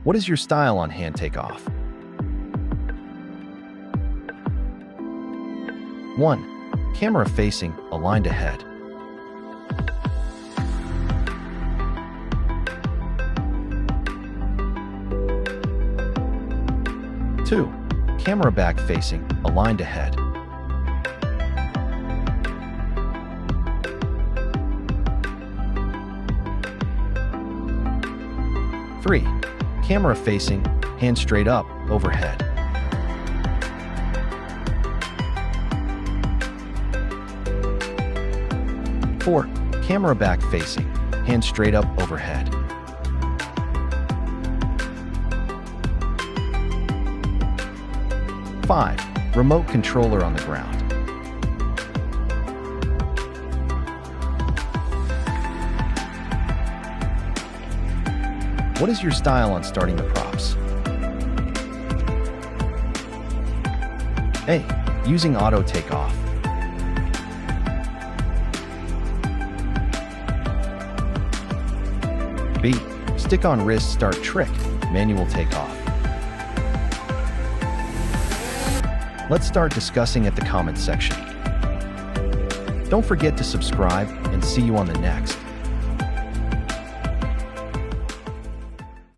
What is your style on hand takeoff? 1. Camera facing, aligned ahead. 2. Camera back facing, aligned ahead. 3. Camera facing, hand straight up, overhead. 4. Camera back facing, hand straight up, overhead. 5. Remote controller on the ground. What is your style on starting the props? A. Using auto takeoff. B. Stick on wrist start trick, manual takeoff. Let's start discussing at the comments section. Don't forget to subscribe and see you on the next.